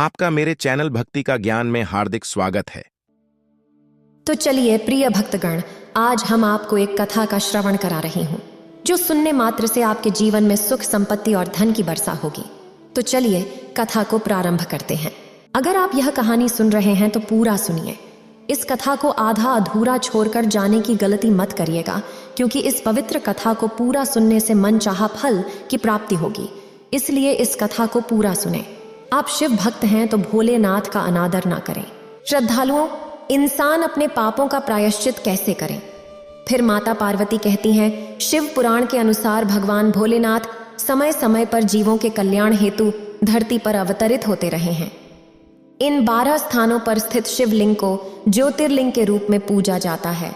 आपका मेरे चैनल भक्ति का ज्ञान में हार्दिक स्वागत है। तो चलिए प्रिय भक्तगण, आज हम आपको एक कथा का श्रवण करा रही हूँ जो सुनने मात्र से आपके जीवन में सुख, संपत्ति और धन की वर्षा होगी। तो चलिए कथा को प्रारंभ करते हैं। अगर आप यह कहानी सुन रहे हैं तो पूरा सुनिए। इस कथा को आधा अधूरा छोड़कर जाने की गलती मत करिएगा, क्योंकि इस पवित्र कथा को पूरा सुनने से मनचाहा फल की प्राप्ति होगी। इसलिए इस कथा को पूरा सुने। आप शिव भक्त हैं तो भोलेनाथ का अनादर ना करें। श्रद्धालुओं, इंसान अपने पापों का प्रायश्चित कैसे करें? फिर माता पार्वती कहती हैं, शिव पुराण के अनुसार भगवान भोलेनाथ समय समय पर जीवों के कल्याण हेतु धरती पर अवतरित होते रहे हैं। इन 12 स्थानों पर स्थित शिवलिंग को ज्योतिर्लिंग के रूप में पूजा जाता है।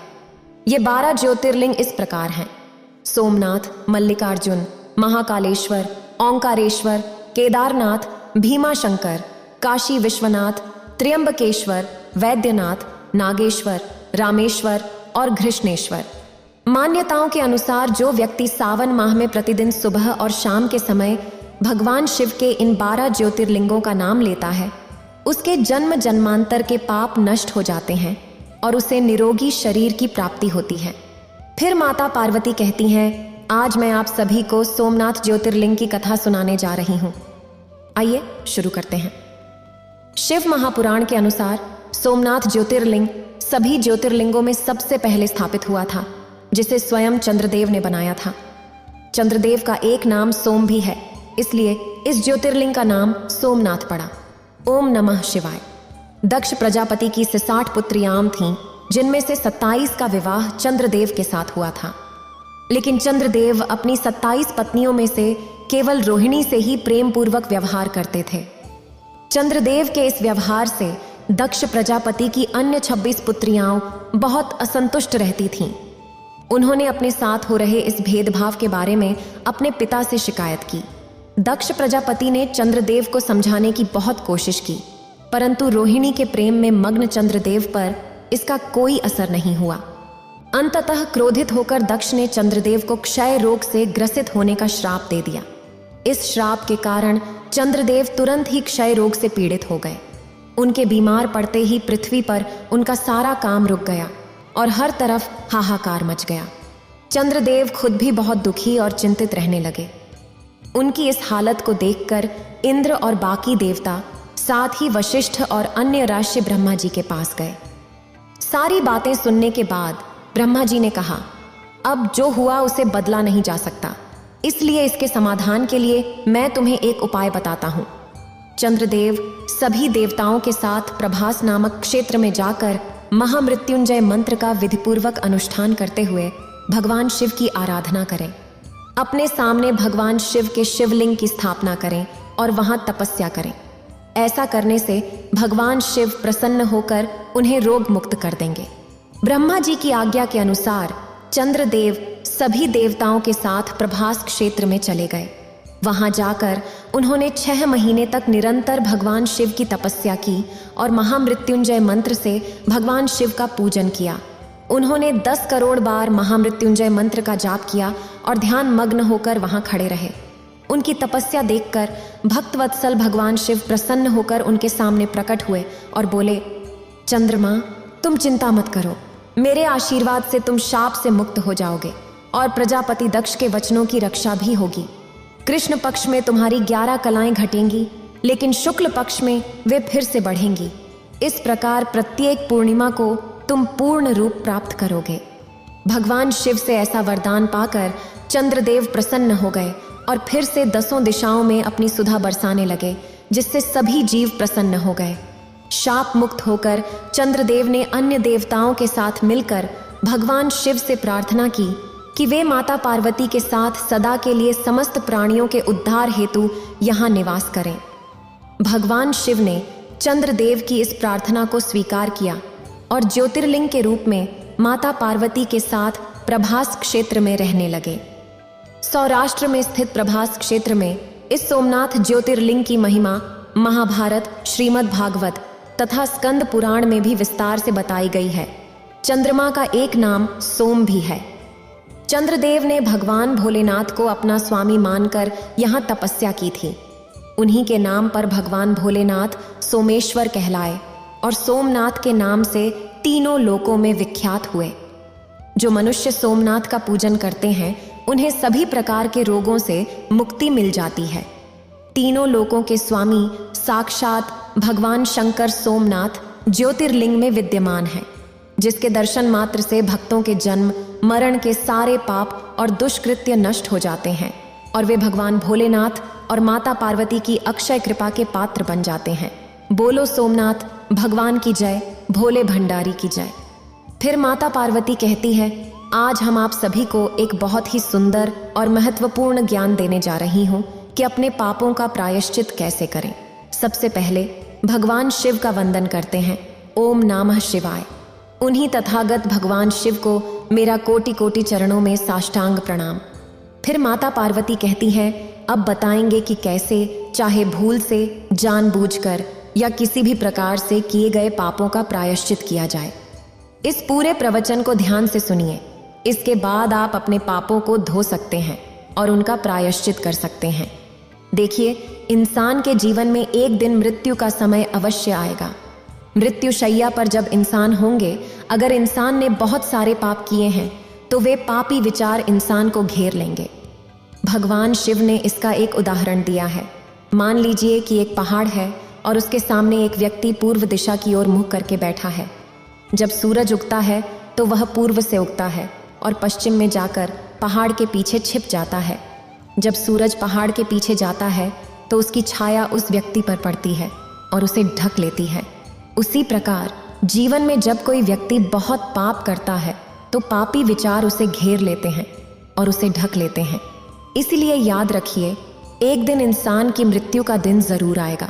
ये 12 ज्योतिर्लिंग इस प्रकार हैं: सोमनाथ, मल्लिकार्जुन, महाकालेश्वर, ओंकारेश्वर, केदारनाथ, भीमाशंकर, काशी विश्वनाथ, त्र्यंबकेश्वर, वैद्यनाथ, नागेश्वर, रामेश्वर और घृष्णेश्वर। मान्यताओं के अनुसार जो व्यक्ति सावन माह में प्रतिदिन सुबह और शाम के समय भगवान शिव के इन 12 ज्योतिर्लिंगों का नाम लेता है, उसके जन्म जन्मांतर के पाप नष्ट हो जाते हैं और उसे निरोगी शरीर की प्राप्ति होती है। फिर माता पार्वती कहती हैं, आज मैं आप सभी को सोमनाथ ज्योतिर्लिंग की कथा सुनाने जा रही हूँ। आइए शुरू करते हैं। शिव महापुराण के अनुसार सोमनाथ ज्योतिर्लिंग सभी ज्योतिर्लिंगों में सबसे पहले स्थापित हुआ था, जिसे स्वयं चंद्रदेव ने बनाया था। चंद्रदेव का एक नाम सोम भी है, इसलिए इस ज्योतिर्लिंग का नाम सोमनाथ पड़ा। ओम नमः शिवाय। दक्ष प्रजापति की 60 पुत्रियां थीं, जिनमें से 27 का विवाह चंद्रदेव के साथ हुआ था। लेकिन चंद्रदेव अपनी 27 पत्नियों में से केवल रोहिणी से ही प्रेम पूर्वक व्यवहार करते थे। चंद्रदेव के इस व्यवहार से दक्ष प्रजापति की अन्य 26 पुत्रियां बहुत असंतुष्ट रहती थीं। उन्होंने अपने साथ हो रहे इस भेदभाव के बारे में अपने पिता से शिकायत की। दक्ष प्रजापति ने चंद्रदेव को समझाने की बहुत कोशिश की, परंतु रोहिणी के प्रेम में मग्न चंद्रदेव पर इसका कोई असर नहीं हुआ। अंततः क्रोधित होकर दक्ष ने चंद्रदेव को क्षय रोग से ग्रसित होने का श्राप दे दिया। इस श्राप के कारण चंद्रदेव तुरंत ही क्षय रोग से पीड़ित हो गए। उनके बीमार पड़ते ही पृथ्वी पर उनका सारा काम रुक गया और हर तरफ हाहाकार मच गया। चंद्रदेव खुद भी बहुत दुखी और चिंतित रहने लगे। उनकी इस हालत को देखकर इंद्र और बाकी देवता, साथ ही वशिष्ठ और अन्य ऋषि ब्रह्मा जी के पास गए। सारी बातें सुनने के बाद ब्रह्मा जी ने कहा, अब जो हुआ उसे बदला नहीं जा सकता, इसलिए इसके समाधान के लिए मैं तुम्हें एक उपाय बताता हूँ। चंद्रदेव सभी देवताओं के साथ प्रभास नामक क्षेत्र में जाकर महामृत्युंजय मंत्र का विधिपूर्वक अनुष्ठान करते हुए भगवान शिव की आराधना करें। अपने सामने भगवान शिव के शिवलिंग की स्थापना करें और वहां तपस्या करें। ऐसा करने से भगवान शिव प्रसन्न होकर उन्हें रोग मुक्त कर देंगे। ब्रह्मा जी की आज्ञा के अनुसार चंद्रदेव सभी देवताओं के साथ प्रभास क्षेत्र में चले गए। वहां जाकर उन्होंने 6 महीने तक निरंतर भगवान शिव की तपस्या की और महामृत्युंजय मंत्र से भगवान शिव का पूजन किया। उन्होंने 10 करोड़ बार महामृत्युंजय मंत्र का जाप किया और ध्यान मग्न होकर वहां खड़े रहे। उनकी तपस्या देखकर भक्तवत्सल भगवान शिव प्रसन्न होकर उनके सामने प्रकट हुए और बोले, चंद्रमा, तुम चिंता मत करो, मेरे आशीर्वाद से तुम शाप से मुक्त हो जाओगे और प्रजापति दक्ष के वचनों की रक्षा भी होगी। कृष्ण पक्ष में तुम्हारी 11 कलाएं घटेंगी, लेकिन शुक्ल पक्ष में वे फिर से बढ़ेंगी। इस प्रकार प्रत्येक पूर्णिमा को तुम पूर्ण रूप प्राप्त करोगे। भगवान शिव से ऐसा वरदान पाकर चंद्रदेव प्रसन्न हो गए और फिर से 10 दिशाओं में अपनी सुधा बरसाने लगे, जिससे सभी जीव प्रसन्न हो गए। शाप मुक्त होकर चंद्रदेव ने अन्य देवताओं के साथ मिलकर भगवान शिव से प्रार्थना की कि वे माता पार्वती के साथ सदा के लिए समस्त प्राणियों के उद्धार हेतु यहाँ निवास करें। भगवान शिव ने चंद्रदेव की इस प्रार्थना को स्वीकार किया और ज्योतिर्लिंग के रूप में माता पार्वती के साथ प्रभास क्षेत्र में रहने लगे। सौराष्ट्र में स्थित प्रभास क्षेत्र में इस सोमनाथ ज्योतिर्लिंग की महिमा महाभारत, श्रीमद् भागवत तथा स्कंद पुराण में भी विस्तार से बताई गई है। चंद्रमा का एक नाम सोम भी है। चंद्रदेव ने भगवान भोलेनाथ को अपना स्वामी मानकर यहाँ तपस्या की थी। उन्हीं के नाम पर भगवान भोलेनाथ सोमेश्वर कहलाए और सोमनाथ के नाम से तीनों लोकों में विख्यात हुए। जो मनुष्य सोमनाथ का पूजन करते हैं उन्हें सभी प्रकार के रोगों से मुक्ति मिल जाती है। तीनों लोकों के स्वामी साक्षात भगवान शंकर सोमनाथ ज्योतिर्लिंग में विद्यमान है, जिसके दर्शन मात्र से भक्तों के जन्म मरण के सारे पाप और दुष्कृत्य नष्ट हो जाते हैं और वे भगवान भोलेनाथ और माता पार्वती की अक्षय कृपा के पात्र बन जाते हैं। बोलो सोमनाथ भगवान की जय, भोले भंडारी की जय। फिर माता पार्वती कहती है, आज हम आप सभी को एक बहुत ही सुंदर और महत्वपूर्ण ज्ञान देने जा रही हूँ कि अपने पापों का प्रायश्चित कैसे करें। सबसे पहले भगवान शिव का वंदन करते हैं। ओम नमः शिवाय। उन्हीं तथागत भगवान शिव को मेरा कोटि कोटि चरणों में साष्टांग प्रणाम। फिर माता पार्वती कहती हैं, अब बताएंगे कि कैसे चाहे भूल से, जानबूझकर या किसी भी प्रकार से किए गए पापों का प्रायश्चित किया जाए। इस पूरे प्रवचन को ध्यान से सुनिए। इसके बाद आप अपने पापों को धो सकते हैं और उनका प्रायश्चित कर सकते हैं। देखिए, इंसान के जीवन में एक दिन मृत्यु का समय अवश्य आएगा। मृत्यु शैया पर जब इंसान होंगे, अगर इंसान ने बहुत सारे पाप किए हैं तो वे पापी विचार इंसान को घेर लेंगे। भगवान शिव ने इसका एक उदाहरण दिया है। मान लीजिए कि एक पहाड़ है और उसके सामने एक व्यक्ति पूर्व दिशा की ओर मुंह करके बैठा है। जब सूरज उगता है तो वह पूर्व से उगता है और पश्चिम में जाकर पहाड़ के पीछे छिप जाता है। जब सूरज पहाड़ के पीछे जाता है तो उसकी छाया उस व्यक्ति पर पड़ती है और उसे ढक लेती है। उसी प्रकार जीवन में जब कोई व्यक्ति बहुत पाप करता है तो पापी विचार उसे घेर लेते हैं और उसे ढक लेते हैं। इसलिए याद रखिए, एक दिन इंसान की मृत्यु का दिन जरूर आएगा।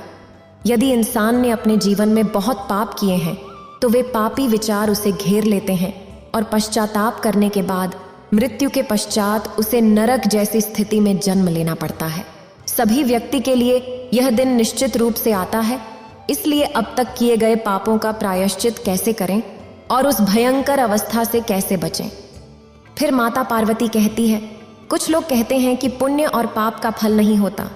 यदि इंसान ने अपने जीवन में बहुत पाप किए हैं तो वे पापी विचार उसे घेर लेते हैं और पश्चाताप करने के बाद मृत्यु के पश्चात उसे नरक जैसी स्थिति में जन्म लेना पड़ता है। सभी व्यक्ति के लिए यह दिन निश्चित रूप से आता है। इसलिए अब तक किए गए पापों का प्रायश्चित कैसे करें और उस भयंकर अवस्था से कैसे बचें। फिर माता पार्वती कहती है, कुछ लोग कहते हैं कि पुण्य और पाप का फल नहीं होता।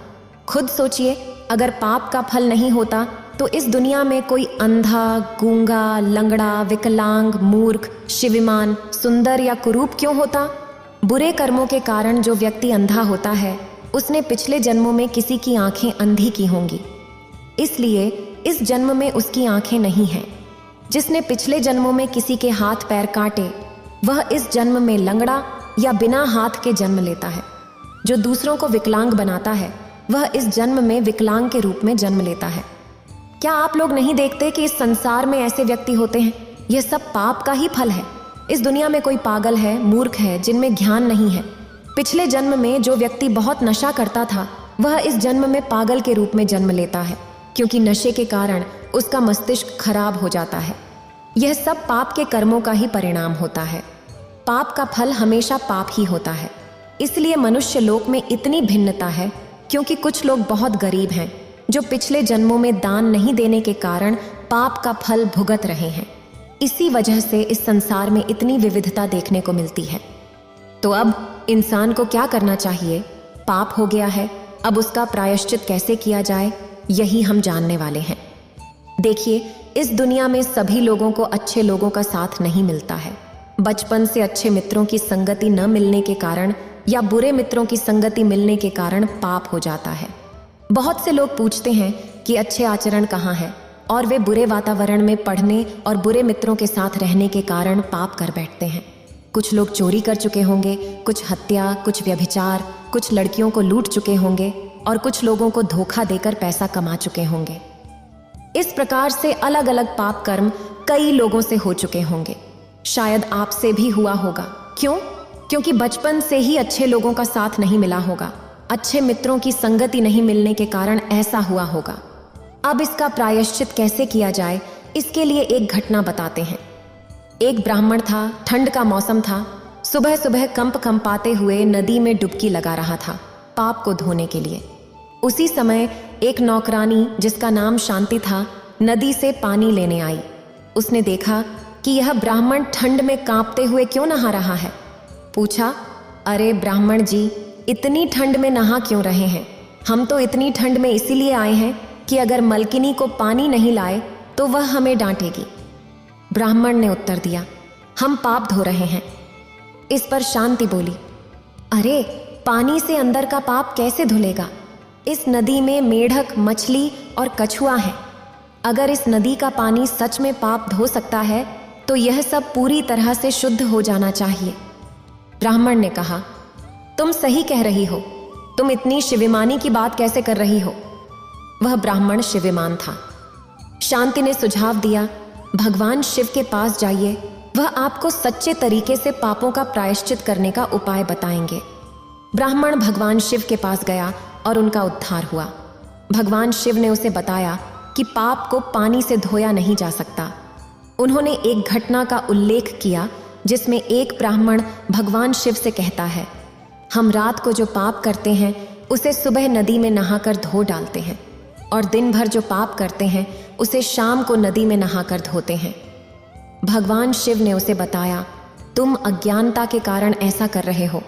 खुद सोचिए, अगर पाप का फल नहीं होता तो इस दुनिया में कोई अंधा, गूंगा, लंगड़ा, विकलांग, मूर्ख, शिविमान, सुंदर या कुरूप क्यों होता? बुरे कर्मों के कारण जो व्यक्ति अंधा होता है उसने पिछले जन्मों में किसी की आंखें अंधी की होंगी, इसलिए इस जन्म में उसकी आंखें नहीं हैं। जिसने पिछले जन्मों में किसी के हाथ पैर काटे वह इस जन्म में लंगड़ा या बिना हाथ के जन्म लेता है। जो दूसरों को विकलांग बनाता है वह इस जन्म में विकलांग के रूप में जन्म लेता है। क्या आप लोग नहीं देखते कि इस संसार में ऐसे व्यक्ति होते हैं? यह सब पाप का ही फल है। इस दुनिया में कोई पागल है, मूर्ख है, जिनमें ज्ञान नहीं है। पिछले जन्म में जो व्यक्ति बहुत नशा करता था वह इस जन्म में पागल के रूप में जन्म लेता है, क्योंकि नशे के कारण उसका मस्तिष्क खराब हो जाता है। यह सब पाप के कर्मों का ही परिणाम होता है। पाप का फल हमेशा पाप ही होता है। इसलिए मनुष्य लोक में इतनी भिन्नता है, क्योंकि कुछ लोग बहुत गरीब हैं जो पिछले जन्मों में दान नहीं देने के कारण पाप का फल भुगत रहे हैं। इसी वजह से इस संसार में इतनी विविधता देखने को मिलती है। तो अब इंसान को क्या करना चाहिए? पाप हो गया है, अब उसका प्रायश्चित कैसे किया जाए, यही हम जानने वाले हैं। देखिए, इस दुनिया में सभी लोगों को अच्छे लोगों का साथ नहीं मिलता है। बचपन से अच्छे मित्रों की संगति न मिलने के कारण या बुरे मित्रों की संगति मिलने के कारण पाप हो जाता है। बहुत से लोग पूछते हैं कि अच्छे आचरण कहाँ है, और वे बुरे वातावरण में पढ़ने और बुरे मित्रों के साथ रहने के कारण पाप कर बैठते हैं। कुछ लोग चोरी कर चुके होंगे, कुछ हत्या, कुछ व्यभिचार, कुछ लड़कियों को लूट चुके होंगे और कुछ लोगों को धोखा देकर पैसा कमा चुके होंगे। इस प्रकार से अलग अलग पाप कर्म कई लोगों से हो चुके होंगे। शायद आपसे भी हुआ होगा। क्यों? क्योंकि बचपन से ही अच्छे लोगों का साथ नहीं मिला होगा, अच्छे मित्रों की संगति नहीं मिलने के कारण ऐसा हुआ होगा। अब इसका प्रायश्चित कैसे किया जाए, इसके लिए एक घटना बताते हैं। एक ब्राह्मण था, ठंड का मौसम था। सुबह सुबह कंप कंपाते हुए नदी में डुबकी लगा रहा था पाप को धोने के लिए। उसी समय एक नौकरानी जिसका नाम शांति था नदी से पानी लेने आई। उसने देखा कि यह ब्राह्मण ठंड में कांपते हुए क्यों नहा रहा है। पूछा, अरे ब्राह्मण जी, इतनी ठंड में नहा क्यों रहे हैं? हम तो इतनी ठंड में इसीलिए आए हैं कि अगर मलकिनी को पानी नहीं लाए तो वह हमें डांटेगी। ब्राह्मण ने उत्तर दिया, हम पाप धो रहे हैं। इस पर शांति बोली, अरे पानी से अंदर का पाप कैसे धुलेगा? इस नदी में मेढक, मछली और कछुआ है। अगर इस नदी का पानी सच में पाप धो सकता है तो यह सब पूरी तरह से शुद्ध हो जाना चाहिए। ब्राह्मण ने कहा, तुम सही कह रही हो, तुम इतनी शिविमानी की बात कैसे कर रही हो? वह ब्राह्मण शिविमान था। शांति ने सुझाव दिया, भगवान शिव के पास जाइए, वह आपको सच्चे तरीके से पापों का प्रायश्चित करने का उपाय बताएंगे। ब्राह्मण भगवान शिव के पास गया और उनका उद्धार हुआ। भगवान शिव ने उसे बताया कि पाप को पानी से धोया नहीं जा सकता। उन्होंने एक घटना का उल्लेख किया जिसमें एक ब्राह्मण भगवान शिव से कहता है, हम रात को जो पाप करते हैं उसे सुबह नदी में नहाकर धो डालते हैं और दिन भर जो पाप करते हैं उसे शाम को नदी में नहाकर धोते हैं। भगवान शिव ने उसे बताया, तुम अज्ञानता के कारण ऐसा कर रहे हो।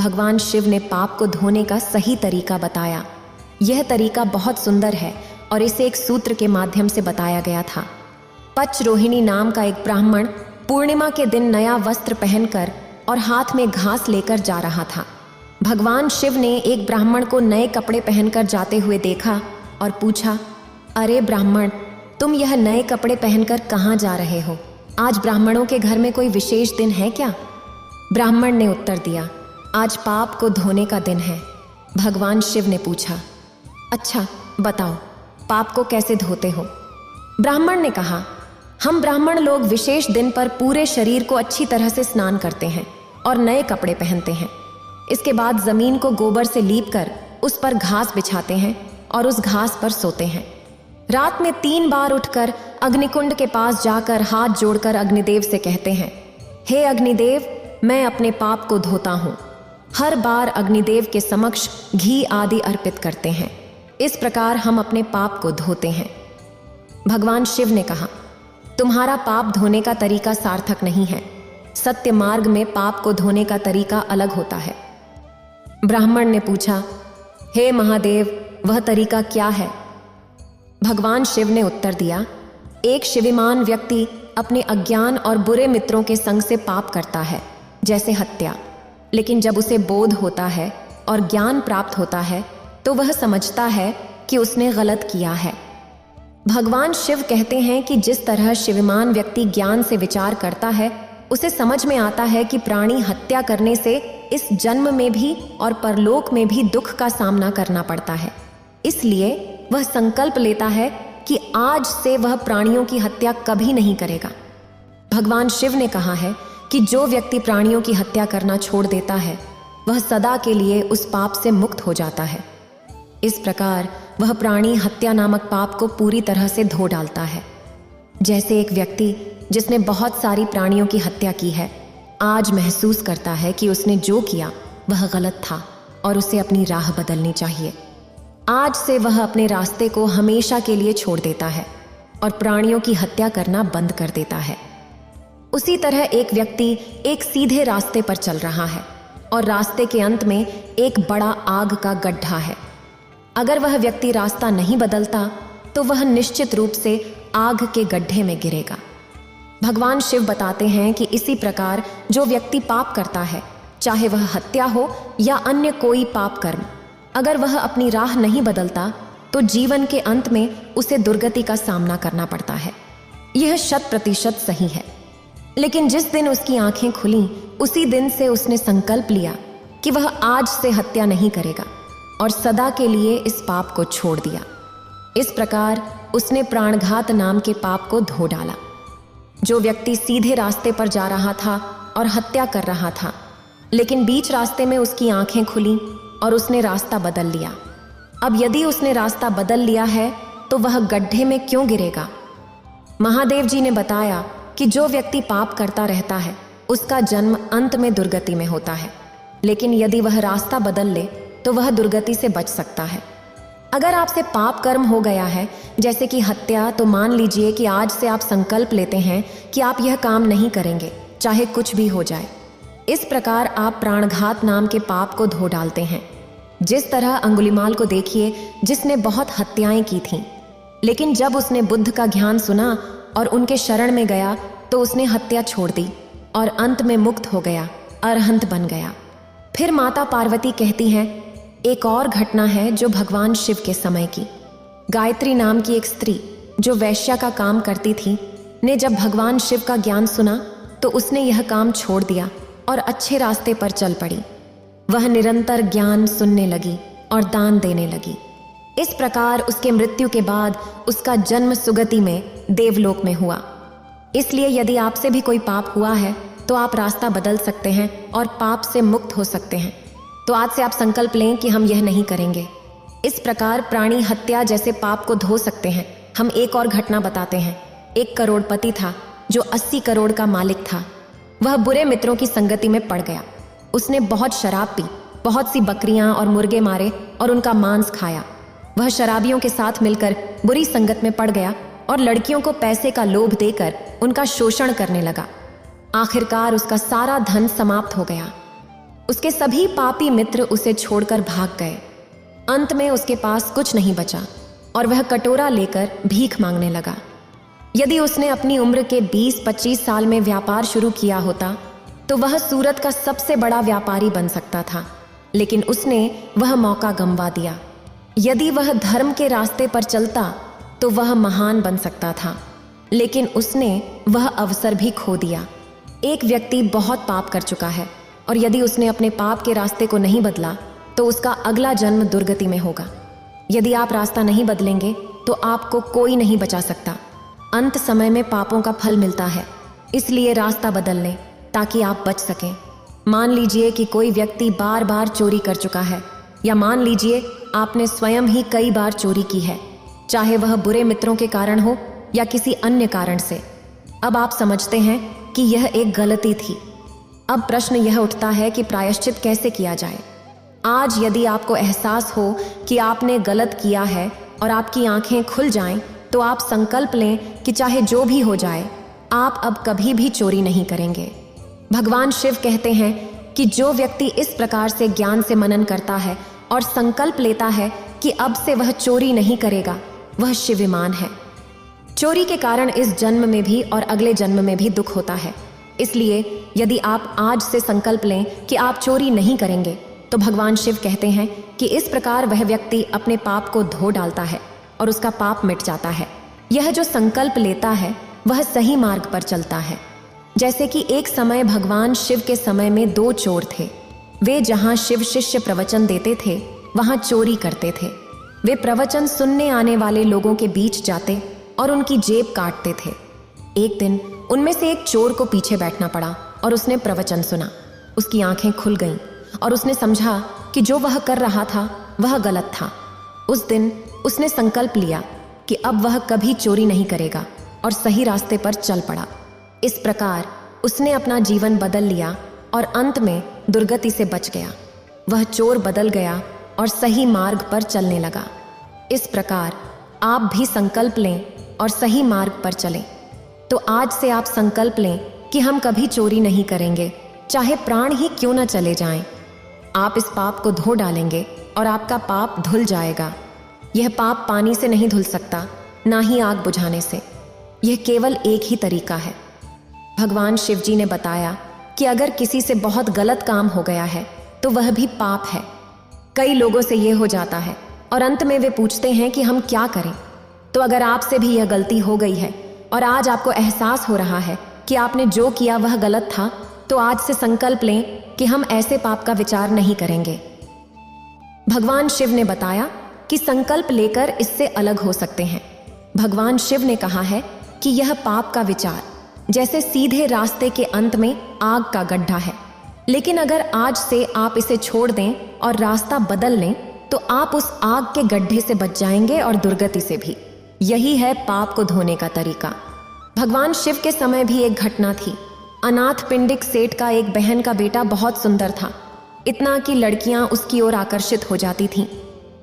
भगवान शिव ने पाप को धोने का सही तरीका बताया। यह तरीका बहुत सुंदर है और इसे एक सूत्र के माध्यम से बताया गया था। पचरोहिणी नाम का एक ब्राह्मण पूर्णिमा के दिन नया वस्त्र पहनकर और हाथ में घास लेकर जा रहा था। भगवान शिव ने एक ब्राह्मण को नए कपड़े पहनकर जाते हुए देखा और पूछा, अरे ब्राह्मण, तुम यह नए कपड़े पहनकर कहाँ जा रहे हो? आज ब्राह्मणों के घर में कोई विशेष दिन है क्या? ब्राह्मण ने उत्तर दिया, आज पाप को धोने का दिन है। भगवान शिव ने पूछा, अच्छा बताओ, पाप को कैसे धोते हो? ब्राह्मण ने कहा, हम ब्राह्मण लोग विशेष दिन पर पूरे शरीर को अच्छी तरह से स्नान करते हैं और नए कपड़े पहनते हैं। इसके बाद जमीन को गोबर से लीपकर उस पर घास बिछाते हैं और उस घास पर सोते हैं। रात में 3 बार उठकर अग्निकुंड के पास जाकर हाथ जोड़कर अग्निदेव से कहते हैं, हे अग्निदेव, मैं अपने पाप को धोता हूँ। हर बार अग्निदेव के समक्ष घी आदि अर्पित करते हैं। इस प्रकार हम अपने पाप को धोते हैं। भगवान शिव ने कहा, तुम्हारा पाप धोने का तरीका सार्थक नहीं है। सत्य मार्ग में पाप को धोने का तरीका अलग होता है। ब्राह्मण ने पूछा, हे महादेव, वह तरीका क्या है? भगवान शिव ने उत्तर दिया, एक शिविमान व्यक्ति अपने अज्ञान और बुरे मित्रों के संग से पाप करता है, जैसे हत्या। लेकिन जब उसे बोध होता है और ज्ञान प्राप्त होता है तो वह समझता है कि उसने गलत किया है। भगवान शिव कहते हैं कि जिस तरह शिवमान व्यक्ति ज्ञान से विचार करता है, उसे समझ में आता है कि प्राणी हत्या करने से इस जन्म में भी और परलोक में भी दुख का सामना करना पड़ता है। इसलिए वह संकल्प लेता है कि आज से वह प्राणियों की हत्या कभी नहीं करेगा। भगवान शिव ने कहा है कि जो व्यक्ति प्राणियों की हत्या करना छोड़ देता है वह सदा के लिए उस पाप से मुक्त हो जाता है। इस प्रकार वह प्राणी हत्या नामक पाप को पूरी तरह से धो डालता है। जैसे एक व्यक्ति जिसने बहुत सारी प्राणियों की हत्या की है, आज महसूस करता है कि उसने जो किया वह गलत था और उसे अपनी राह बदलनी चाहिए। आज से वह अपने रास्ते को हमेशा के लिए छोड़ देता है और प्राणियों की हत्या करना बंद कर देता है। उसी तरह एक व्यक्ति एक सीधे रास्ते पर चल रहा है और रास्ते के अंत में एक बड़ा आग का गड्ढा है। अगर वह व्यक्ति रास्ता नहीं बदलता तो वह निश्चित रूप से आग के गड्ढे में गिरेगा। भगवान शिव बताते हैं कि इसी प्रकार जो व्यक्ति पाप करता है, चाहे वह हत्या हो या अन्य कोई पाप कर्म, अगर वह अपनी राह नहीं बदलता तो जीवन के अंत में उसे दुर्गति का सामना करना पड़ता है। यह 100% सही है। लेकिन जिस दिन उसकी आंखें खुलीं, उसी दिन से उसने संकल्प लिया कि वह आज से हत्या नहीं करेगा और सदा के लिए इस पाप को छोड़ दिया। इस प्रकार उसने प्राणघात नाम के पाप को धो डाला। जो व्यक्ति सीधे रास्ते पर जा रहा था और हत्या कर रहा था, लेकिन बीच रास्ते में उसकी आंखें खुलीं और उसने रास्ता बदल लिया। अब यदि उसने रास्ता बदल लिया है तो वह गड्ढे में क्यों गिरेगा? महादेव जी ने बताया कि जो व्यक्ति पाप करता रहता है उसका जन्म अंत में दुर्गति में होता है, लेकिन यदि वह रास्ता बदल ले तो वह दुर्गति से बच सकता है। अगर आपसे पाप कर्म हो गया है, जैसे कि हत्या, तो मान लीजिए कि आज से आप संकल्प लेते हैं कि आप यह काम नहीं करेंगे, चाहे कुछ भी हो जाए। इस प्रकार आप प्राणघात नाम के पाप को धो डालते हैं। जिस तरह अंगुलिमाल को देखिए, जिसने बहुत हत्याएं की थीं, लेकिन जब उसने बुद्ध का ज्ञान सुना और उनके शरण में गया तो उसने हत्या छोड़ दी और अंत में मुक्त हो गया, अरहंत बन गया। फिर माता पार्वती कहती हैं, एक और घटना है जो भगवान शिव के समय की। गायत्री नाम की एक स्त्री जो वैश्या का काम करती थी ने जब भगवान शिव का ज्ञान सुना तो उसने यह काम छोड़ दिया और अच्छे रास्ते पर चल पड़ी। वह निरंतर ज्ञान सुनने लगी और दान देने लगी। इस प्रकार उसके मृत्यु के बाद उसका जन्म सुगति में देवलोक में हुआ। इसलिए यदि आपसे भी कोई पाप हुआ है तो आप रास्ता बदल सकते हैं और पाप से मुक्त हो सकते हैं। तो आज से आप संकल्प लें कि हम यह नहीं करेंगे। इस प्रकार प्राणी हत्या जैसे पाप को धो सकते हैं। हम एक और घटना बताते हैं। एक करोड़पति था जो 80 करोड़ का मालिक था। वह बुरे मित्रों की संगति में पड़ गया। उसने बहुत शराब पी, बहुत सी बकरियां और मुर्गे मारे और उनका मांस खाया। वह शराबियों के साथ मिलकर बुरी संगत में पड़ गया और लड़कियों को पैसे का लोभ देकर उनका शोषण करने लगा। आखिरकार उसका सारा धन समाप्त हो गया। उसके सभी पापी मित्र उसे छोड़कर भाग गए। अंत में उसके पास कुछ नहीं बचा और वह कटोरा लेकर भीख मांगने लगा। यदि उसने अपनी उम्र के 20-25 साल में व्यापार शुरू किया होता तो वह सूरत का सबसे बड़ा व्यापारी बन सकता था, लेकिन उसने वह मौका गंवा दिया। यदि वह धर्म के रास्ते पर चलता तो वह महान बन सकता था, लेकिन उसने वह अवसर भी खो दिया। एक व्यक्ति बहुत पाप कर चुका है और यदि उसने अपने पाप के रास्ते को नहीं बदला तो उसका अगला जन्म दुर्गति में होगा। यदि आप रास्ता नहीं बदलेंगे तो आपको कोई नहीं बचा सकता। अंत समय में पापों का फल मिलता है, इसलिए रास्ता बदल लें ताकि आप बच सकें। मान लीजिए कि कोई व्यक्ति बार बार चोरी कर चुका है, या मान लीजिए आपने स्वयं ही कई बार चोरी की है, चाहे वह बुरे मित्रों के कारण हो या किसी अन्य कारण से। अब आप समझते हैं कि यह एक गलती थी। अब प्रश्न यह उठता है कि प्रायश्चित कैसे किया जाए। आज यदि आपको एहसास हो कि आपने गलत किया है और आपकी आंखें खुल जाएं, तो आप संकल्प लें कि चाहे जो भी हो जाए, आप अब कभी भी चोरी नहीं करेंगे। भगवान शिव कहते हैं कि जो व्यक्ति इस प्रकार से ज्ञान से मनन करता है और संकल्प लेता है कि अब से वह चोरी नहीं करेगा, वह शिविमान है। चोरी के कारण इस जन्म में भी और अगले जन्म में भी दुख होता है। इसलिए यदि आप आज से संकल्प लें कि आप चोरी नहीं करेंगे, तो भगवान शिव कहते हैं कि इस प्रकार वह व्यक्ति अपने पाप को धो डालता है और उसका पाप मिट जाता है। यह जो संकल्प लेता है वह सही मार्ग पर चलता है। जैसे कि एक समय भगवान शिव के समय में 2 चोर थे। वे जहां शिव शिष्य प्रवचन देते थे वहां चोरी करते थे। वे प्रवचन सुनने आने वाले लोगों के बीच जाते और उनकी जेब काटते थे। एक दिन उनमें से एक चोर को पीछे बैठना पड़ा और उसने प्रवचन सुना। उसकी आंखें खुल गईं और उसने समझा कि जो वह कर रहा था वह गलत था। उस दिन उसने संकल्प लिया कि अब वह कभी चोरी नहीं करेगा और सही रास्ते पर चल पड़ा। इस प्रकार उसने अपना जीवन बदल लिया और अंत में दुर्गति से बच गया। वह चोर बदल गया और सही मार्ग पर चलने लगा। इस प्रकार आप भी संकल्प लें और सही मार्ग पर चलें। तो आज से आप संकल्प लें कि हम कभी चोरी नहीं करेंगे, चाहे प्राण ही क्यों न चले जाएं। आप इस पाप को धो डालेंगे और आपका पाप धुल जाएगा। यह पाप पानी से नहीं धुल सकता, ना ही आग बुझाने से। यह केवल एक ही तरीका है। भगवान शिव जी ने बताया कि अगर किसी से बहुत गलत काम हो गया है तो वह भी पाप है। कई लोगों से यह हो जाता है और अंत में वे पूछते हैं कि हम क्या करें। तो अगर आपसे भी यह गलती हो गई है और आज आपको एहसास हो रहा है कि आपने जो किया वह गलत था, तो आज से संकल्प लें कि हम ऐसे पाप का विचार नहीं करेंगे। भगवान शिव ने बताया कि संकल्प लेकर इससे अलग हो सकते हैं। भगवान शिव ने कहा है कि यह पाप का विचार जैसे सीधे रास्ते के अंत में आग का गड्ढा है, लेकिन अगर आज से आप इसे छोड़ दें और रास्ता बदल लें तो आप उस आग के गड्ढे से बच जाएंगे और दुर्गति से भी। यही है पाप को धोने का तरीका। भगवान शिव के समय भी एक घटना थी। अनाथ पिंडिक सेठ का एक बहन का बेटा बहुत सुंदर था, इतना कि लड़कियां उसकी ओर आकर्षित हो जाती थीं।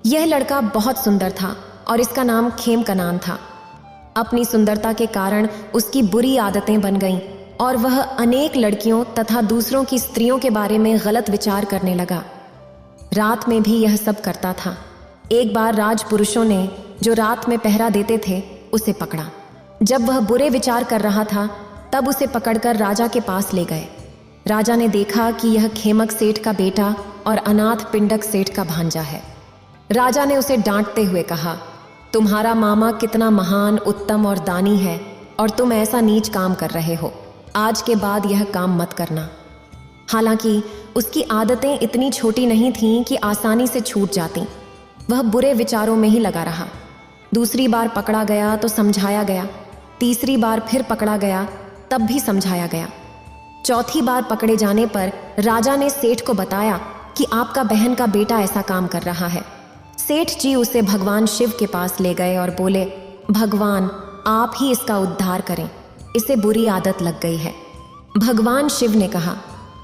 यह लड़का बहुत सुंदर था और इसका नाम खेमकनान था। अपनी सुंदरता के कारण उसकी बुरी आदतें बन गईं और वह अनेक लड़कियों तथा दूसरों की स्त्रियों के बारे में गलत विचार करने लगा। रात में भी यह सब करता था। एक बार राजपुरुषों ने, जो रात में पहरा देते थे, उसे पकड़ा। जब वह बुरे विचार कर रहा था, तब उसे पकड़कर राजा के पास ले गए। राजा ने देखा कि यह खेमक सेठ का बेटा और अनाथ पिंडक सेठ का भांजा है। राजा ने उसे डांटते हुए कहा, तुम्हारा मामा कितना महान, उत्तम और दानी है, और तुम ऐसा नीच काम कर रहे हो। आज के बाद यह काम मत करना। हालांकि उसकी आदतें इतनी छोटी नहीं थीं कि आसानी से छूट जातीं। वह बुरे विचारों में ही लगा रहा। दूसरी बार पकड़ा गया तो समझाया गया, तीसरी बार फिर पकड़ा गया, तब भी समझाया गया। चौथी बार पकड़े जाने पर राजा ने सेठ को बताया कि आपका बहन का बेटा ऐसा काम कर रहा है। सेठ जी उसे भगवान शिव के पास ले गए और बोले, भगवान आप ही इसका उद्धार करें, इसे बुरी आदत लग गई है। भगवान शिव ने कहा,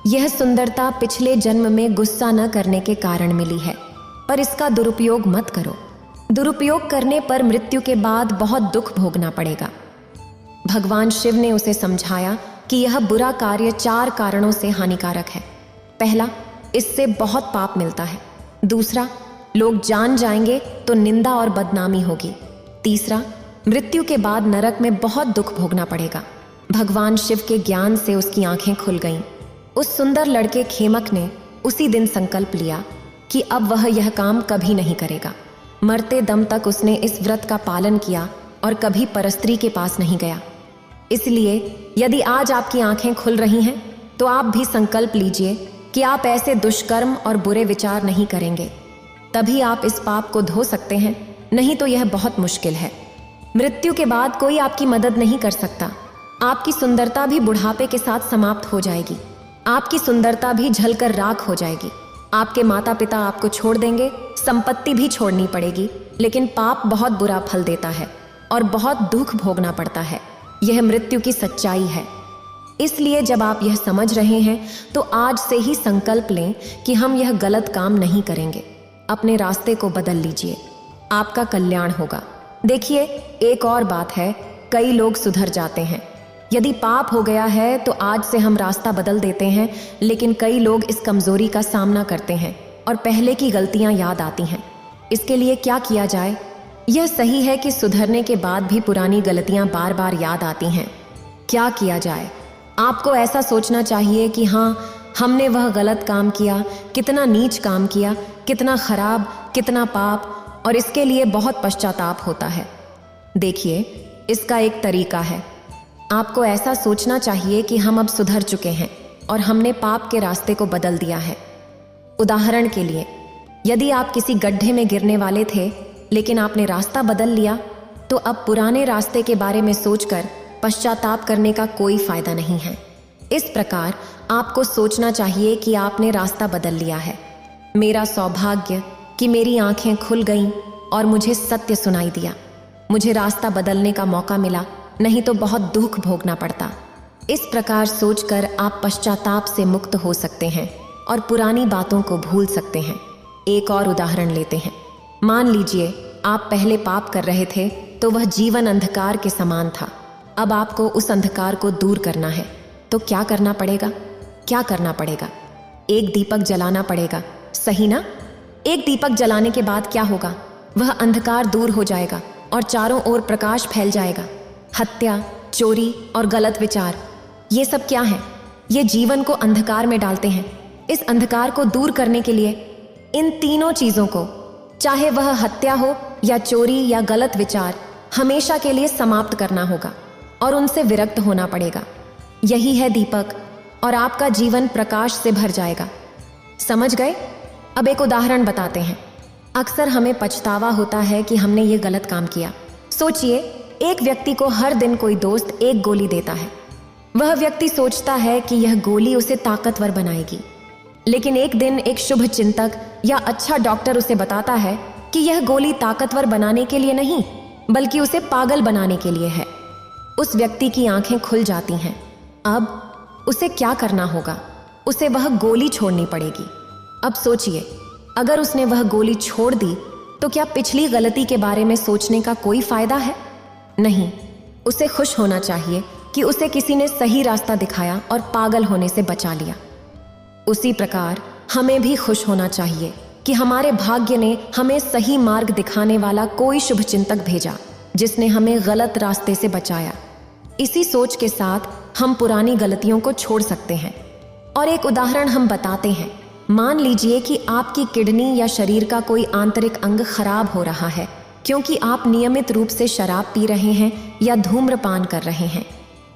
यह सुंदरता पिछले जन्म में गुस्सा न करने के कारण मिली है, पर इसका दुरुपयोग मत करो। दुरुपयोग करने पर मृत्यु के बाद बहुत दुख भोगना पड़ेगा। भगवान शिव ने उसे समझाया कि यह बुरा कार्य 4 कारणों से हानिकारक है। पहला, इससे बहुत पाप मिलता है। दूसरा, लोग जान जाएंगे तो निंदा और बदनामी होगी। तीसरा, मृत्यु के बाद नरक में बहुत दुख भोगना पड़ेगा। भगवान शिव के ज्ञान से उसकी आंखें खुल गईं। उस सुंदर लड़के खेमक ने उसी दिन संकल्प लिया कि अब वह यह काम कभी नहीं करेगा। मरते दम तक उसने इस व्रत का पालन किया और कभी परस्त्री के पास नहीं गया। इसलिए यदि आज आपकी आंखें खुल रही हैं, तो आप भी संकल्प लीजिए कि आप ऐसे दुष्कर्म और बुरे विचार नहीं करेंगे। तभी आप इस पाप को धो सकते हैं, नहीं तो यह बहुत मुश्किल है। मृत्यु के बाद कोई आपकी मदद नहीं कर सकता। आपकी सुंदरता भी बुढ़ापे के साथ समाप्त हो जाएगी। आपकी सुंदरता भी जलकर राख हो जाएगी। आपके माता पिता आपको छोड़ देंगे, संपत्ति भी छोड़नी पड़ेगी, लेकिन पाप बहुत बुरा फल देता है और बहुत दुख भोगना पड़ता है। यह मृत्यु की सच्चाई है। इसलिए जब आप यह समझ रहे हैं, तो आज से ही संकल्प लें कि हम यह गलत काम नहीं करेंगे। अपने रास्ते को बदल लीजिए, आपका कल्याण होगा। देखिए, एक और बात है, कई लोग सुधर जाते हैं। यदि पाप हो गया है तो आज से हम रास्ता बदल देते हैं, लेकिन कई लोग इस कमजोरी का सामना करते हैं और पहले की गलतियां याद आती हैं। इसके लिए क्या किया जाए? यह सही है कि सुधरने के बाद भी पुरानी गलतियां बार बार याद आती हैं। क्या किया जाए? आपको ऐसा सोचना चाहिए कि हाँ, हमने वह गलत काम किया, कितना नीच काम किया, कितना खराब, कितना पाप, और इसके लिए बहुत पश्चाताप होता है। देखिए, इसका एक तरीका है। आपको ऐसा सोचना चाहिए कि हम अब सुधर चुके हैं और हमने पाप के रास्ते को बदल दिया है। उदाहरण के लिए, यदि आप किसी गड्ढे में गिरने वाले थे लेकिन आपने रास्ता बदल लिया, तो अब पुराने रास्ते के बारे में सोचकर पश्चाताप करने का कोई फायदा नहीं है। इस प्रकार आपको सोचना चाहिए कि आपने रास्ता बदल लिया है। मेरा सौभाग्य कि मेरी आंखें खुल गईं और मुझे सत्य सुनाई दिया। मुझे रास्ता बदलने का मौका मिला, नहीं तो बहुत दुख भोगना पड़ता। इस प्रकार सोचकर आप पश्चाताप से मुक्त हो सकते हैं और पुरानी बातों को भूल सकते हैं। एक और उदाहरण लेते हैं। मान लीजिए आप पहले पाप कर रहे थे, तो वह जीवन अंधकार के समान था। अब आपको उस अंधकार को दूर करना है, तो क्या करना पड़ेगा? क्या करना पड़ेगा? एक दीपक जलाना पड़ेगा, सही ना? एक दीपक जलाने के बाद क्या होगा? वह अंधकार दूर हो जाएगा और चारों ओर प्रकाश फैल जाएगा। हत्या, चोरी और गलत विचार, ये सब क्या है? ये जीवन को अंधकार में डालते हैं। इस अंधकार को दूर करने के लिए इन तीनों चीजों को, चाहे वह हत्या हो या चोरी या गलत विचार, हमेशा के लिए समाप्त करना होगा और उनसे विरक्त होना पड़ेगा। यही है दीपक, और आपका जीवन प्रकाश से भर जाएगा। समझ गए? अब एक उदाहरण बताते हैं। अक्सर हमें पछतावा होता है कि हमने ये गलत काम किया। सोचिए, एक व्यक्ति को हर दिन कोई दोस्त एक गोली देता है। वह व्यक्ति सोचता है कि यह गोली उसे ताकतवर बनाएगी, लेकिन एक दिन एक शुभ चिंतक या अच्छा डॉक्टर उसे बताता है कि यह गोली ताकतवर बनाने के लिए नहीं, बल्कि उसे पागल बनाने के लिए है। उस व्यक्ति की आंखें खुल जाती हैं। अब उसे क्या करना होगा? उसे वह गोली छोड़नी पड़ेगी। अब सोचिए, अगर उसने वह गोली छोड़ दी, तो क्या पिछली गलती के बारे में सोचने का कोई फायदा है? नहीं। उसे खुश होना चाहिए कि उसे किसी ने सही रास्ता दिखाया और पागल होने से बचा लिया। उसी प्रकार हमें भी खुश होना चाहिए कि हमारे भाग्य ने हमें सही मार्ग दिखाने वाला कोई शुभ चिंतक भेजा जिसने हमें गलत रास्ते से बचाया। इसी सोच के साथ हम पुरानी गलतियों को छोड़ सकते हैं। और एक उदाहरण हम बताते हैं। मान लीजिए कि आपकी किडनी या शरीर का कोई आंतरिक अंग खराब हो रहा है क्योंकि आप नियमित रूप से शराब पी रहे हैं या धूम्रपान कर रहे हैं।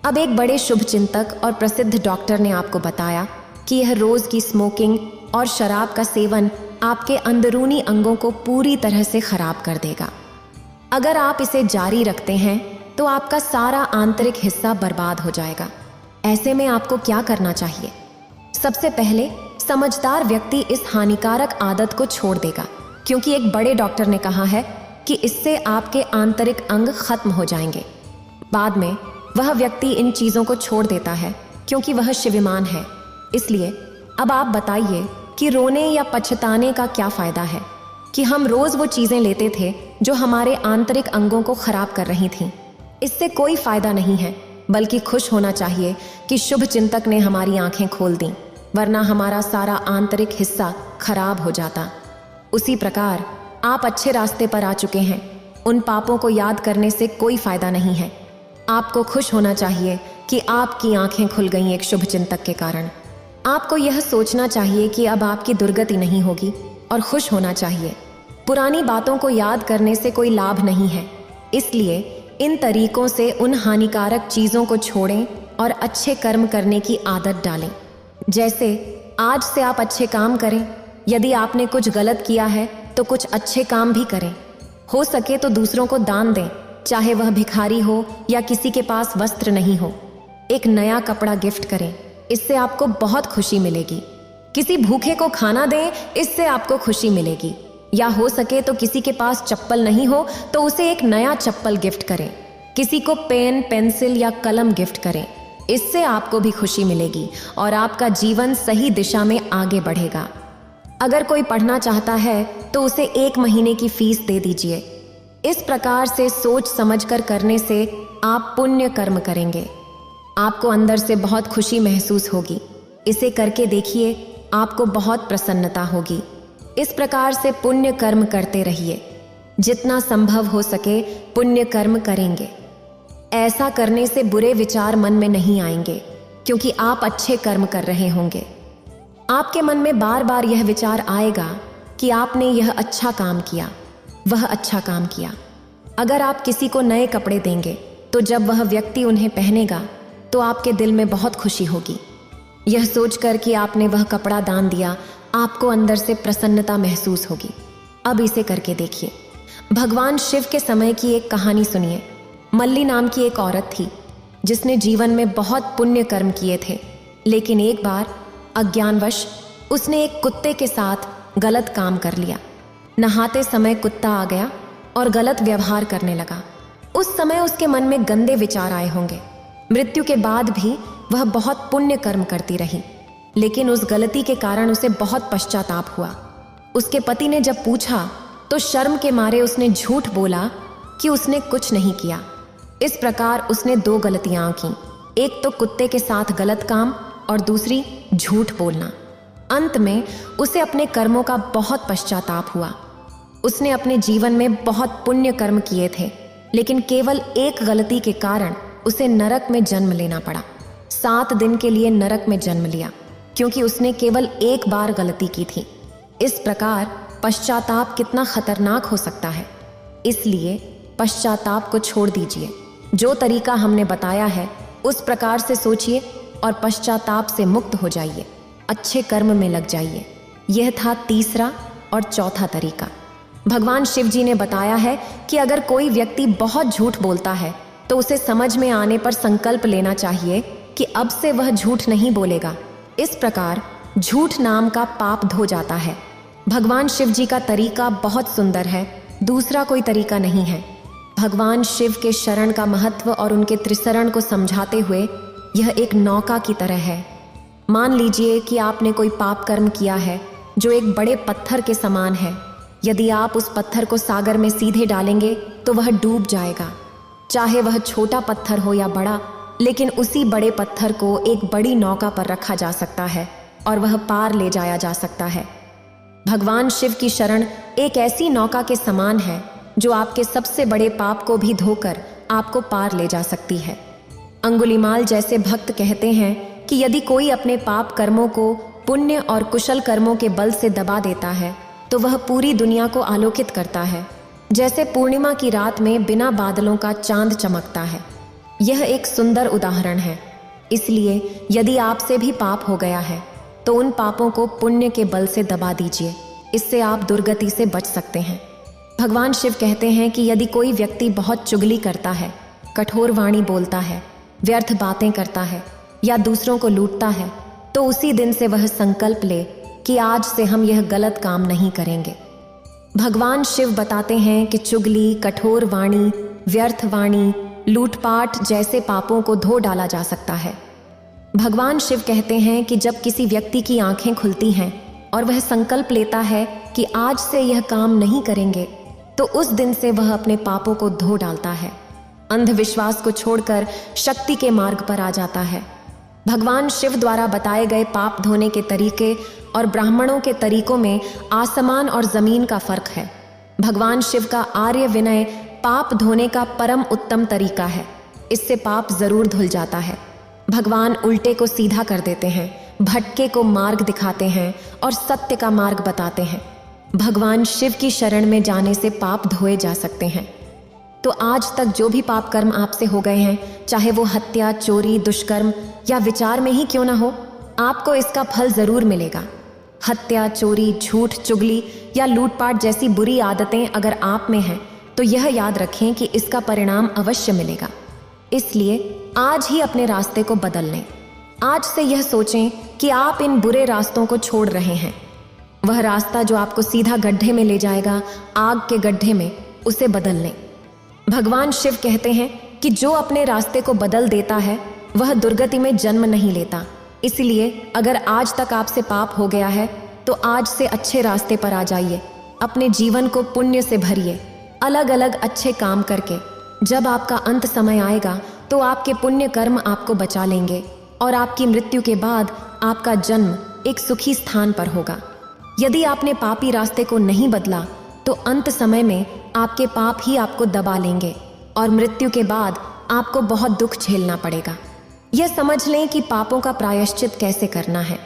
अब एक बड़े शुभ चिंतक और प्रसिद्ध डॉक्टर ने आपको बताया कि यह रोज की स्मोकिंग और शराब का सेवन आपके अंदरूनी अंगों को पूरी तरह से खराब कर देगा। अगर आप इसे जारी रखते हैं तो आपका सारा आंतरिक हिस्सा बर्बाद हो जाएगा। ऐसे में आपको क्या करना चाहिए? सबसे पहले समझदार व्यक्ति इस हानिकारक आदत को छोड़ देगा, क्योंकि एक बड़े डॉक्टर ने कहा है कि इससे आपके आंतरिक अंग खत्म हो जाएंगे। बाद में वह व्यक्ति इन चीजों को छोड़ देता है क्योंकि वह शिवमान है। इसलिए अब आप बताइए कि रोने या पछताने का क्या फायदा है कि हम रोज वो चीजें लेते थे जो हमारे आंतरिक अंगों को खराब कर रही थीं। इससे कोई फायदा नहीं है, बल्कि खुश होना चाहिए कि शुभ चिंतक ने हमारी आंखें खोल दी, वरना हमारा सारा आंतरिक हिस्सा खराब हो जाता। उसी प्रकार आप अच्छे रास्ते पर आ चुके हैं। उन पापों को याद करने से कोई फायदा नहीं है। आपको खुश होना चाहिए कि आपकी आंखें खुल गईं एक शुभ चिंतक के कारण। आपको यह सोचना चाहिए कि अब आपकी दुर्गति नहीं होगी और खुश होना चाहिए। पुरानी बातों को याद करने से कोई लाभ नहीं है। इसलिए इन तरीकों से उन हानिकारक चीजों को छोड़ें और अच्छे कर्म करने की आदत डालें। जैसे आज से आप अच्छे काम करें। यदि आपने कुछ गलत किया है तो कुछ अच्छे काम भी करें। हो सके तो दूसरों को दान दें, चाहे वह भिखारी हो या किसी के पास वस्त्र नहीं हो। एक नया कपड़ा गिफ्ट करें, इससे आपको बहुत खुशी मिलेगी। किसी भूखे को खाना दें, इससे आपको खुशी मिलेगी। या हो सके तो किसी के पास चप्पल नहीं हो तो उसे एक नया चप्पल गिफ्ट करें। किसी को पेन, पेंसिल या कलम गिफ्ट करें, इससे आपको भी खुशी मिलेगी और आपका जीवन सही दिशा में आगे बढ़ेगा। अगर कोई पढ़ना चाहता है तो उसे 1 महीने की फीस दे दीजिए। इस प्रकार से सोच समझकर करने से आप पुण्य कर्म करेंगे। आपको अंदर से बहुत खुशी महसूस होगी। इसे करके देखिए, आपको बहुत प्रसन्नता होगी। इस प्रकार से पुण्य कर्म करते रहिए। जितना संभव हो सके पुण्य कर्म करेंगे। ऐसा करने से बुरे विचार मन में नहीं आएंगे, क्योंकि आप अच्छे कर्म कर रहे होंगे। आपके मन में बार बार यह विचार आएगा कि आपने यह अच्छा काम किया, वह अच्छा काम किया। अगर आप किसी को नए कपड़े देंगे तो जब वह व्यक्ति उन्हें पहनेगा तो आपके दिल में बहुत खुशी होगी। यह सोचकर कि आपने वह कपड़ा दान दिया, आपको अंदर से प्रसन्नता महसूस होगी। अब इसे करके देखिए। भगवान शिव के समय की एक कहानी सुनिए। मल्ली नाम की एक औरत थी जिसने जीवन में बहुत पुण्य कर्म किए थे, लेकिन एक बार अज्ञानवश उसने एक कुत्ते के साथ गलत काम कर लिया। नहाते समय कुत्ता आ गया और गलत व्यवहार करने लगा। उस समय उसके मन में गंदे विचार आए होंगे। मृत्यु के बाद भी वह बहुत पुण्य कर्म करती रही, लेकिन उस गलती के कारण उसे बहुत पश्चाताप हुआ। उसके पति ने जब पूछा तो शर्म के मारे उसने झूठ बोला कि उसने कुछ नहीं किया। इस प्रकार उसने 2 गलतियां की, एक तो कुत्ते के साथ गलत काम और दूसरी झूठ बोलना। अंत में उसे अपने कर्मों का बहुत पश्चाताप हुआ। उसने अपने जीवन में बहुत पुण्य कर्म किए थे, लेकिन केवल एक गलती के कारण उसे नरक में जन्म लेना पड़ा। 7 दिन के लिए नरक में जन्म लिया, क्योंकि उसने केवल एक बार गलती की थी। इस प्रकार पश्चाताप कितना खतरनाक हो सकता है। इसलिए पश्चाताप को छोड़ दीजिए। जो तरीका हमने बताया है उस प्रकार से सोचिए और पश्चाताप से मुक्त हो जाइए। अच्छे कर्म में लग जाइए। यह था तीसरा और चौथा तरीका। भगवान शिव जी ने बताया है कि अगर कोई व्यक्ति बहुत झूठ बोलता है तो उसे समझ में आने पर संकल्प लेना चाहिए कि अब से वह झूठ नहीं बोलेगा। इस प्रकार झूठ नाम का पाप धो जाता है। भगवान शिव जी का तरीका बहुत सुंदर है, दूसरा कोई तरीका नहीं है। भगवान शिव के शरण का महत्व और उनके त्रिशरण को समझाते हुए यह एक नौका की तरह है। मान लीजिए कि आपने कोई पाप कर्म किया है जो एक बड़े पत्थर के समान है। यदि आप उस पत्थर को सागर में सीधे डालेंगे तो वह डूब जाएगा। चाहे वह छोटा पत्थर हो या बड़ा, लेकिन उसी बड़े पत्थर को एक बड़ी नौका पर रखा जा सकता है और वह पार ले जाया जा सकता है। भगवान शिव की शरण एक ऐसी नौका के समान है जो आपके सबसे बड़े पाप को भी धोकर आपको पार ले जा सकती है। अंगुलीमाल जैसे भक्त कहते हैं कि यदि कोई अपने पाप कर्मों को पुण्य और कुशल कर्मों के बल से दबा देता है तो वह पूरी दुनिया को आलोकित करता है, जैसे पूर्णिमा की रात में बिना बादलों का चांद चमकता है। यह एक सुंदर उदाहरण है। इसलिए यदि आपसे भी पाप हो गया है तो उन पापों को पुण्य के बल से दबा दीजिए, इससे आप दुर्गति से बच सकते हैं। भगवान शिव कहते हैं कि यदि कोई व्यक्ति बहुत चुगली करता है, कठोर वाणी बोलता है, व्यर्थ बातें करता है या दूसरों को लूटता है तो उसी दिन से वह संकल्प ले कि आज से हम यह गलत काम नहीं करेंगे। भगवान शिव बताते हैं कि चुगली, कठोर वाणी, व्यर्थ वाणी, लूटपाट जैसे पापों को धो डाला जा सकता है। भगवान शिव कहते हैं कि जब किसी व्यक्ति की आंखें खुलती हैं और वह संकल्प लेता है कि आज से यह काम नहीं करेंगे तो उस दिन से वह अपने पापों को धो डालता है, अंधविश्वास को छोड़कर शक्ति के मार्ग पर आ जाता है। भगवान शिव द्वारा बताए गए पाप धोने के तरीके और ब्राह्मणों के तरीकों में आसमान और जमीन का फर्क है। भगवान शिव का आर्य विनय पाप धोने का परम उत्तम तरीका है। इससे पाप जरूर धुल जाता है। भगवान उल्टे को सीधा कर देते हैं, भटके को मार्ग दिखाते हैं और सत्य का मार्ग बताते हैं। भगवान शिव की शरण में जाने से पाप धोए जा सकते हैं। तो आज तक जो भी पाप कर्म आपसे हो गए हैं, चाहे वो हत्या, चोरी, दुष्कर्म या विचार में ही क्यों ना हो, आपको इसका फल जरूर मिलेगा। हत्या, चोरी, झूठ, चुगली या लूटपाट जैसी बुरी आदतें अगर आप में हैं तो यह याद रखें कि इसका परिणाम अवश्य मिलेगा। इसलिए आज ही अपने रास्ते को बदल लें। आज से यह सोचें कि आप इन बुरे रास्तों को छोड़ रहे हैं। वह रास्ता जो आपको सीधा गड्ढे में ले जाएगा, आग के गड्ढे में, उसे बदल लें। भगवान शिव कहते हैं कि जो अपने रास्ते को बदल देता है वह दुर्गति में जन्म नहीं लेता। इसलिए अगर आज तक आपसे पाप हो गया है तो आज से अच्छे रास्ते पर आ जाइए। अपने जीवन को पुण्य से भरिए, अलग अलग अच्छे काम करके। जब आपका अंत समय आएगा तो आपके पुण्य कर्म आपको बचा लेंगे और आपकी मृत्यु के बाद आपका जन्म एक सुखी स्थान पर होगा। यदि आपने पापी रास्ते को नहीं बदला तो अंत समय में आपके पाप ही आपको दबा लेंगे और मृत्यु के बाद आपको बहुत दुख झेलना पड़ेगा। यह समझ लें कि पापों का प्रायश्चित कैसे करना है।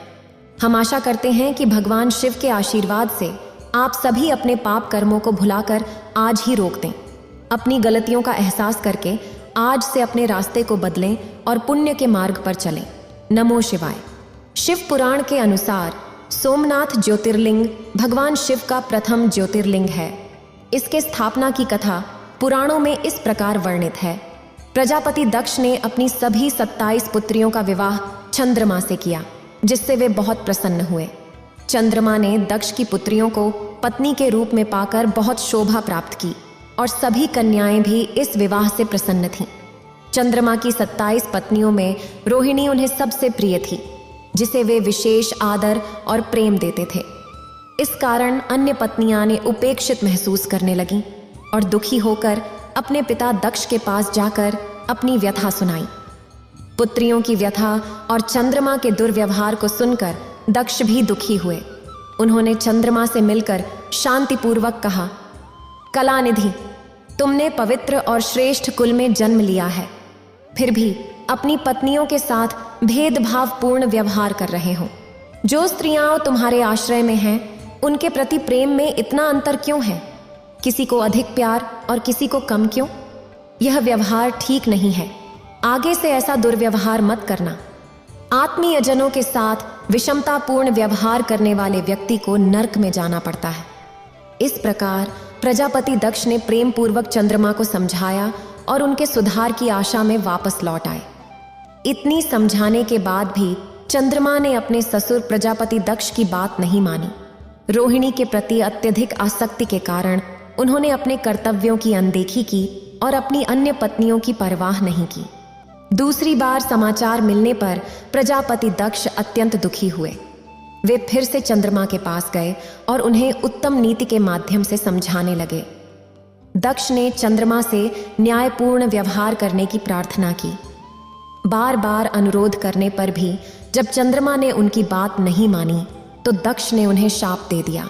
हम आशा करते हैं कि भगवान शिव के आशीर्वाद से आप सभी अपने पाप कर्मों को भुलाकर आज ही रोक दें। अपनी गलतियों का एहसास करके आज से अपने रास्ते को बदलें और पुण्य के मार्ग पर चलें। नमो शिवाय। शिव पुराण के अनुसार सोमनाथ ज्योतिर्लिंग भगवान शिव का प्रथम ज्योतिर्लिंग है। इसके स्थापना की कथा पुराणों में इस प्रकार वर्णित है। प्रजापति दक्ष ने अपनी सभी 27 पुत्रियों का विवाह चंद्रमा से किया, जिससे वे बहुत प्रसन्न हुए। चंद्रमा ने दक्ष की पुत्रियों को पत्नी के रूप में पाकर बहुत शोभा प्राप्त की और सभी कन्याएं भी इस विवाह से प्रसन्न थीं। चंद्रमा की 27 पत्नियों में रोहिणी उन्हें सबसे प्रिय थी, जिसे वे विशेष आदर और प्रेम देते थे। इस कारण अन्य पत्नियां ने उपेक्षित महसूस करने लगीं और दुखी होकर अपने पिता दक्ष के पास जाकर अपनी व्यथा सुनाई। पुत्रियों की व्यथा और चंद्रमा के दुर्व्यवहार को सुनकर दक्ष भी दुखी हुए। उन्होंने चंद्रमा से मिलकर शांतिपूर्वक कहा, कलानिधि, तुमने पवित्र और श्रेष्ठ कुल में जन्म लिया है, फिर भी अपनी पत्नियों के साथ भेदभावपूर्ण व्यवहार कर रहे हो। जो स्त्रियां तुम्हारे आश्रय में हैं, उनके प्रति प्रेम में इतना अंतर क्यों है? किसी को अधिक प्यार और किसी को कम क्यों? यह व्यवहार ठीक नहीं है। आगे से ऐसा दुर्व्यवहार मत करना। आत्मीय जनों के साथ विषमतापूर्ण व्यवहार करने वाले व्यक्ति को नरक में जाना पड़ता है। इस प्रकार प्रजापति दक्ष ने प्रेम पूर्वक चंद्रमा को समझाया और उनके सुधार की आशा में वापस लौट आए। इतनी समझाने के बाद भी चंद्रमा ने अपने ससुर प्रजापति दक्ष की बात नहीं मानी। रोहिणी के प्रति अत्यधिक आसक्ति के कारण उन्होंने अपने कर्तव्यों की अनदेखी की और अपनी अन्य पत्नियों की परवाह नहीं की। दूसरी बार समाचार मिलने पर प्रजापति दक्ष अत्यंत दुखी हुए। वे फिर से चंद्रमा के पास गए और उन्हें उत्तम नीति के माध्यम से समझाने लगे। दक्ष ने चंद्रमा से न्यायपूर्ण व्यवहार करने की प्रार्थना की। बार बार अनुरोध करने पर भी जब चंद्रमा ने उनकी बात नहीं मानी तो दक्ष ने उन्हें शाप दे दिया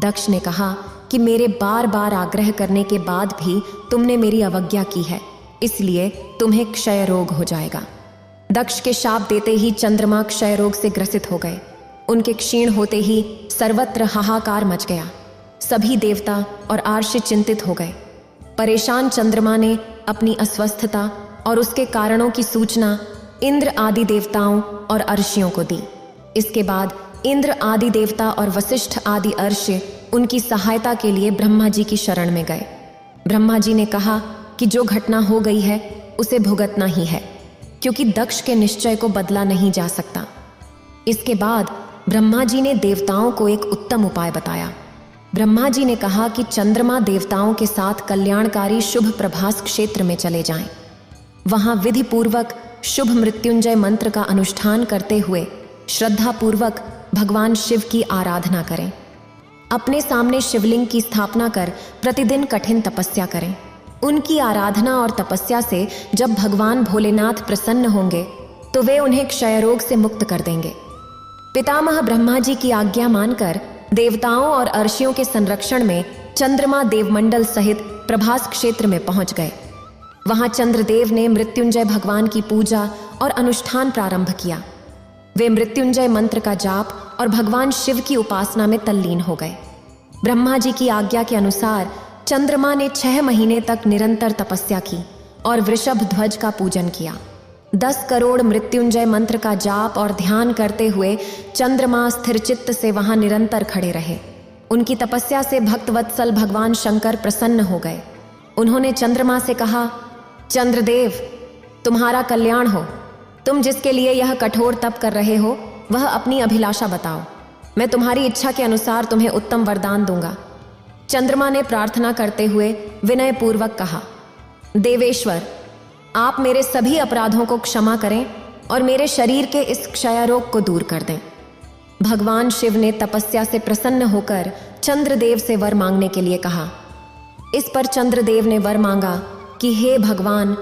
दक्ष ने कहा कि मेरे बार बार आग्रह करने के बाद भी तुमने मेरी अवज्ञा की है, इसलिए तुम्हें क्षय रोग हो जाएगा। दक्ष के शाप देते ही चंद्रमा क्षय रोग से ग्रसित हो गए। उनके क्षीण होते ही सर्वत्र हाहाकार मच गया। सभी देवता और आर्षि चिंतित हो गए। परेशान चंद्रमा ने अपनी अस्वस्थता और उसके कारणों की सूचना इंद्र आदि देवताओं और अर्षियों को दी। इसके बाद इंद्र आदि देवता और वशिष्ठ आदि अर्षि उनकी सहायता के लिए ब्रह्मा जी की शरण में गए। ब्रह्मा जी ने कहा कि जो घटना हो गई है उसे भुगतना ही है, क्योंकि दक्ष के निश्चय को बदला नहीं जा सकता। इसके बाद ब्रह्मा जी ने देवताओं को एक उत्तम उपाय बताया। ब्रह्मा जी ने कहा कि चंद्रमा देवताओं के साथ कल्याणकारी शुभ प्रभास क्षेत्र में चले जाएं। वहां विधि पूर्वक शुभ मृत्युंजय मंत्र का अनुष्ठान करते हुए श्रद्धा पूर्वक भगवान शिव की आराधना करें। अपने सामने शिवलिंग की स्थापना कर प्रतिदिन कठिन तपस्या करें। उनकी आराधना और तपस्या से जब भगवान भोलेनाथ प्रसन्न होंगे तो वे उन्हें क्षय रोग से मुक्त कर देंगे। पितामह ब्रह्मा जी की आज्ञा मानकर देवताओं और अर्षियों के संरक्षण में चंद्रमा देवमंडल सहित प्रभास क्षेत्र में पहुंच गए। वहां चंद्रदेव ने मृत्युंजय भगवान की पूजा और अनुष्ठान प्रारंभ किया। वे मृत्युंजय मंत्र का जाप और भगवान शिव की उपासना में तल्लीन हो गए। ब्रह्मा जी की आज्ञा के अनुसार चंद्रमा ने 6 महीने तक निरंतर तपस्या की और वृषभ ध्वज का पूजन किया। 10 करोड़ मृत्युंजय मंत्र का जाप और ध्यान करते हुए चंद्रमा स्थिर चित्त से वहां निरंतर खड़े रहे। उनकी तपस्या से भक्तवत्सल भगवान शंकर प्रसन्न हो गए। उन्होंने चंद्रमा से कहा, चंद्रदेव, तुम्हारा कल्याण हो। तुम जिसके लिए यह कठोर तप कर रहे हो वह अपनी अभिलाषा बताओ। मैं तुम्हारी इच्छा के अनुसार तुम्हें उत्तम वरदान दूंगा। चंद्रमा ने प्रार्थना करते हुए विनय पूर्वक कहा, देवेश्वर, आप मेरे सभी अपराधों को क्षमा करें और मेरे शरीर के इस क्षय रोग को दूर कर दें। भगवान शिव ने तपस्या से प्रसन्न होकर चंद्रदेव से वर मांगने के लिए कहा। इस पर चंद्रदेव ने वर मांगा कि हे भगवान,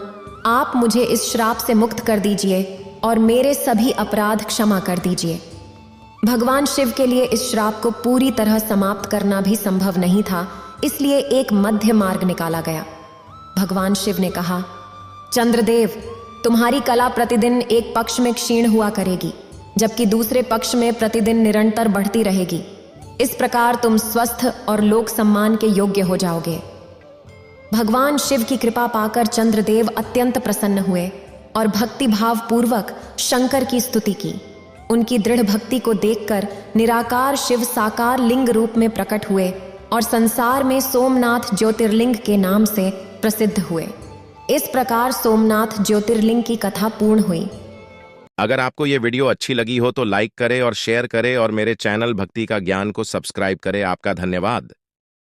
आप मुझे इस श्राप से मुक्त कर दीजिए और मेरे सभी अपराध क्षमा कर दीजिए। भगवान शिव के लिए इस श्राप को पूरी तरह समाप्त करना भी संभव नहीं था, इसलिए एक मध्य मार्ग निकाला गया। भगवान शिव ने कहा, चंद्रदेव, तुम्हारी कला प्रतिदिन एक पक्ष में क्षीण हुआ करेगी, जबकि दूसरे पक्ष में प्रतिदिन निरंतर बढ़ती रहेगी। इस प्रकार तुम स्वस्थ और लोक सम्मान के योग्य हो जाओगे। भगवान शिव की कृपा पाकर चंद्रदेव अत्यंत प्रसन्न हुए और भक्ति भाव पूर्वक शंकर की स्तुति की। उनकी दृढ़ भक्ति को देखकर निराकार शिव साकार लिंग रूप में प्रकट हुए और संसार में सोमनाथ ज्योतिर्लिंग के नाम से प्रसिद्ध हुए। इस प्रकार सोमनाथ ज्योतिर्लिंग की कथा पूर्ण हुई। अगर आपको ये वीडियो अच्छी लगी हो तो लाइक करें और शेयर करें और मेरे चैनल भक्ति का ज्ञान को सब्सक्राइब करें। आपका धन्यवाद।